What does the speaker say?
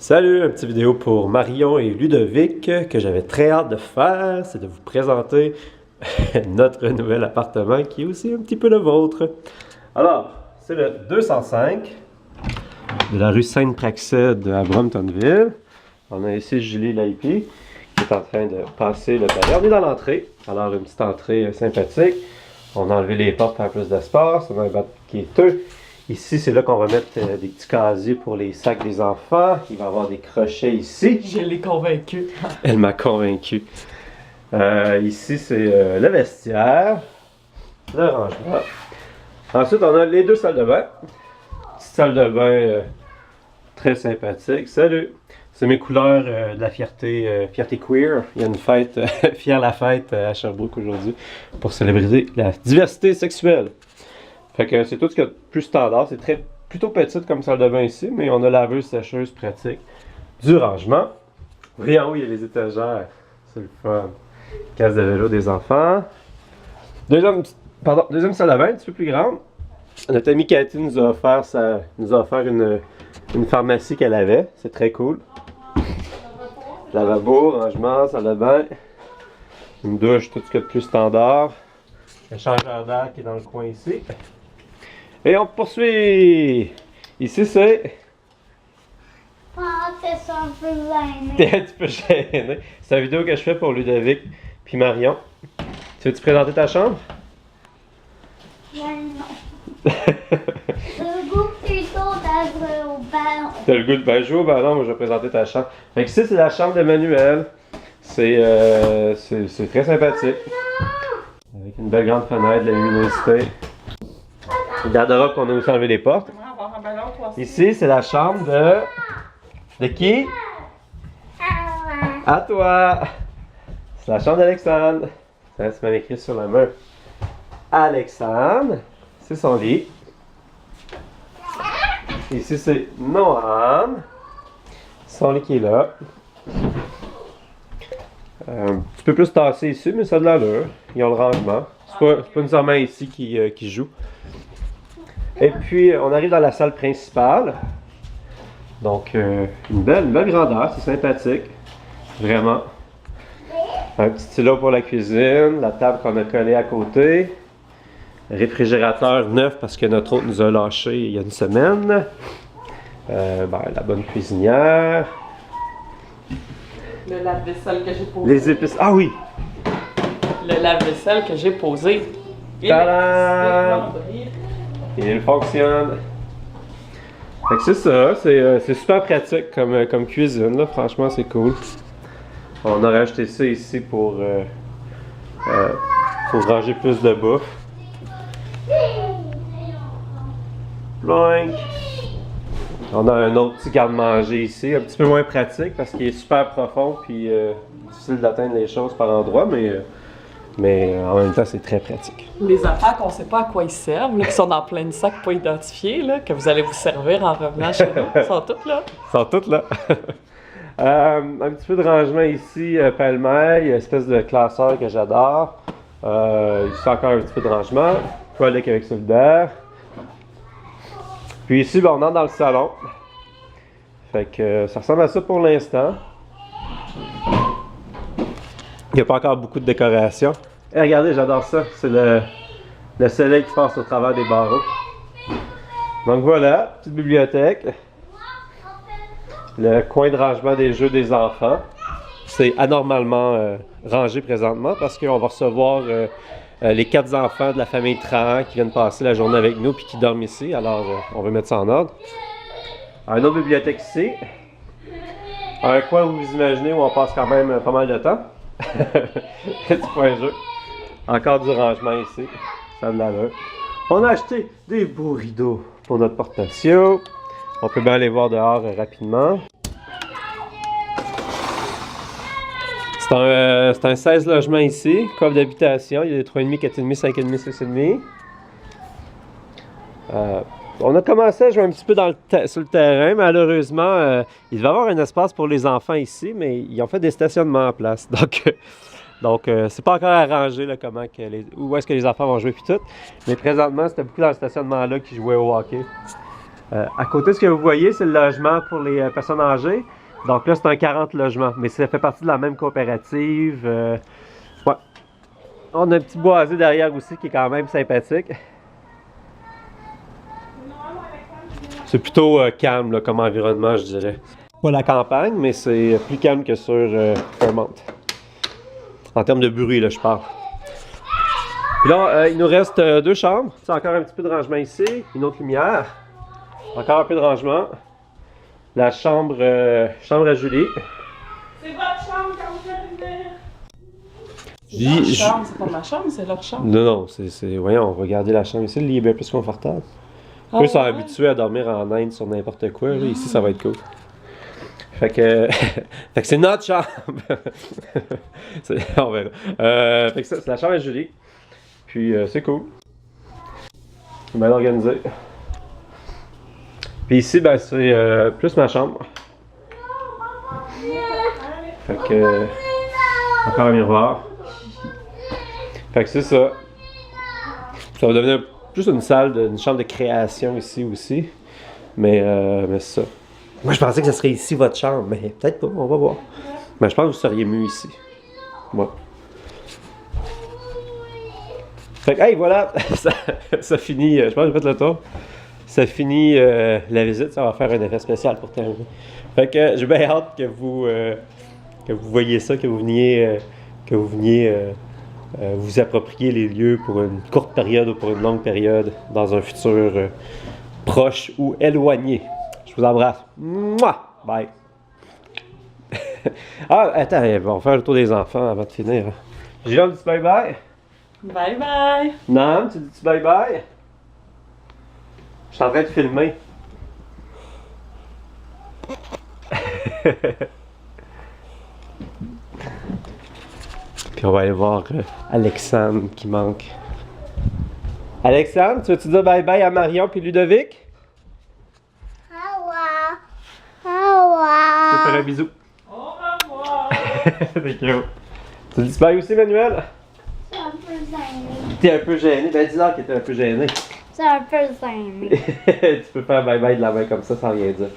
Salut, une petite vidéo pour Marion et Ludovic que j'avais très hâte de faire, c'est de vous présenter notre nouvel appartement qui est aussi un petit peu le vôtre. Alors, c'est le 205 de la rue Sainte-Praxède à Bromptonville. On a ici Julie Laipi qui est en train de passer le balai. On est dans l'entrée, alors une petite entrée sympathique. On a enlevé les portes pour faire plus d'espace, on a un banc qui est quêteux. Ici, c'est là qu'on va mettre des petits casiers pour les sacs des enfants. Il va y avoir des crochets ici. Je l'ai convaincu. Elle m'a convaincu. Ici, c'est le vestiaire, le rangement. Ensuite, on a les deux salles de bain. Petite salle de bain très sympathique. Salut! C'est mes couleurs de la fierté, fierté queer. Il y a une fête, Fier la fête à Sherbrooke aujourd'hui pour célébrer la diversité sexuelle. Fait que c'est tout ce qu'il y a de plus standard. C'est plutôt petite comme salle de bain ici, mais on a laveuse, sécheuse, pratique. Du rangement. Oui, en haut, il y a les étagères. C'est le fun. Case de vélo des enfants. Deuxième salle de bain, un petit peu plus grande. Notre amie Cathy nous a offert une pharmacie qu'elle avait. C'est très cool. Lavabo, rangement, salle de bain. Une douche, tout ce qu'il y a de plus standard. Un changeur d'air qui est dans le coin ici. Et on poursuit! Ici, c'est... Ah, t'es un peu gêné. T'es un petit peu gêné. C'est la vidéo que je fais pour Ludovic puis Marion. Tu veux-tu présenter ta chambre? Ben non. J'ai le goût plutôt d'être au ballon. T'as le goût de jouer au ballon, moi je vais présenter ta chambre. Fait que ici, c'est la chambre d'Emmanuel. C'est très sympathique. Avec une belle grande fenêtre, de la luminosité. Le garde-robe qu'on a aussi enlevé les portes. Avoir un ballon, toi aussi. Ici, c'est la chambre de... De qui? À toi! C'est la chambre d'Alexandre. Ça, c'est même écrit sur la main. Alexandre, c'est son lit. Ici, c'est Noam. Son lit qui est là. Un petit peu plus tassé ici, mais ça a de l'allure. Ils ont le rangement. C'est pas nécessairement ici qui joue. Et puis, on arrive dans la salle principale. Donc, une belle grandeur, c'est sympathique. Vraiment. Un petit stylo pour la cuisine, la table qu'on a collée à côté. Réfrigérateur neuf parce que notre hôte nous a lâché il y a une semaine. La bonne cuisinière. Le lave-vaisselle que j'ai posé. Les épices. Ah oui! Le lave-vaisselle que j'ai posé. Tadam! Et il fonctionne. Fait que c'est ça, c'est super pratique comme cuisine, là. Franchement c'est cool. On a rajouté ça ici pour ranger plus de bouffe. Blank. On a un autre petit garde-manger ici, un petit peu moins pratique parce qu'il est super profond puis difficile d'atteindre les choses par endroits, mais en même temps c'est très pratique. Les affaires qu'on ne sait pas à quoi ils servent, là, qui sont dans plein de sacs pas identifiés, là, que vous allez vous servir en revenant chez nous, sont toutes là. Ils sont toutes là. Un petit peu de rangement ici, pêle-mêle, une espèce de classeur que j'adore. Ici encore un petit peu de rangement. Toilette avec solidaire. Puis ici, on entre dans le salon. Fait que ça ressemble à ça pour l'instant. Il n'y a pas encore beaucoup de décoration. Et regardez, j'adore ça. C'est le soleil qui passe au travers des barreaux. Donc voilà, petite bibliothèque. Le coin de rangement des jeux des enfants. C'est anormalement rangé présentement parce qu'on va recevoir les 4 enfants de la famille Trahan qui viennent passer la journée avec nous puis qui dorment ici. Alors, on veut mettre ça en ordre. Une autre bibliothèque ici. Un coin où vous imaginez où on passe quand même pas mal de temps. Petit point jeu. Encore du rangement ici. Ça a de l'allure. On a acheté des beaux rideaux pour notre porte-patio. On peut bien aller voir dehors rapidement. C'est un 16 logements ici, coffre d'habitation. Il y a des 3,5, 4,5, 5,5, 6,5. On a commencé à jouer un petit peu sur le terrain. Malheureusement, il devait y avoir un espace pour les enfants ici, mais ils ont fait des stationnements en place. Donc c'est pas encore arrangé là, où est-ce que les enfants vont jouer puis tout. Mais présentement, c'était beaucoup dans le stationnement là qui jouaient au hockey. À côté, ce que vous voyez, c'est le logement pour les personnes âgées. Donc là, c'est un 40 logements, mais ça fait partie de la même coopérative. Ouais. On a un petit boisé derrière aussi qui est quand même sympathique. C'est plutôt calme là, comme environnement, je dirais. Pas la campagne, mais c'est plus calme que sur Fairmont. En termes de bruit, là, je parle. Puis là, il nous reste 2 chambres. C'est encore un petit peu de rangement ici. Une autre lumière. Encore un peu de rangement. La chambre, chambre à Julie. C'est votre chambre quand vous arrivez. J- C'est leur chambre, c'est pas ma chambre, c'est leur chambre. Non, non, c'est... Voyons, on va regarder la chambre ici. Le lit est bien plus confortable. Eux sont habitués à dormir en Inde sur n'importe quoi. Là. Ici, ça va être cool. Fait que, fait que c'est notre chambre. On verra. Fait que ça, c'est la chambre à Julie. Puis c'est cool. Bien organisé. Puis ici, ben, c'est plus ma chambre. Fait que... encore un miroir. Fait que c'est ça. Ça va devenir plus une salle, une chambre de création ici aussi. Mais c'est ça. Moi, je pensais que ce serait ici votre chambre, mais peut-être pas, on va voir. Mais je pense que vous seriez mieux ici. Ouais. Fait que, hey, voilà, ça finit, je pense que j'ai fait le tour. Ça finit la visite, ça va faire un effet spécial pour terminer. Fait que j'ai bien hâte que vous voyiez ça, que vous veniez vous approprier les lieux pour une courte période ou pour une longue période dans un futur proche ou éloigné. Je vous embrasse. Mouah! Bye! Ah, attends, on va faire le tour des enfants avant de finir. Jérôme, dis bye bye? Bye bye! Non, tu dis bye bye? Je suis en train de filmer. Puis on va aller voir Alexandre qui manque. Alexandre, tu veux-tu dire bye bye à Marion puis Ludovic? Je te faire un bisou. Au revoir! C'est cute. Tu dis bye aussi, Manuel? C'est un peu gêné. T'es un peu gêné? Ben dis-leur que t'es un peu gêné. C'est un peu gêné. Tu peux faire bye bye de la main comme ça sans rien dire.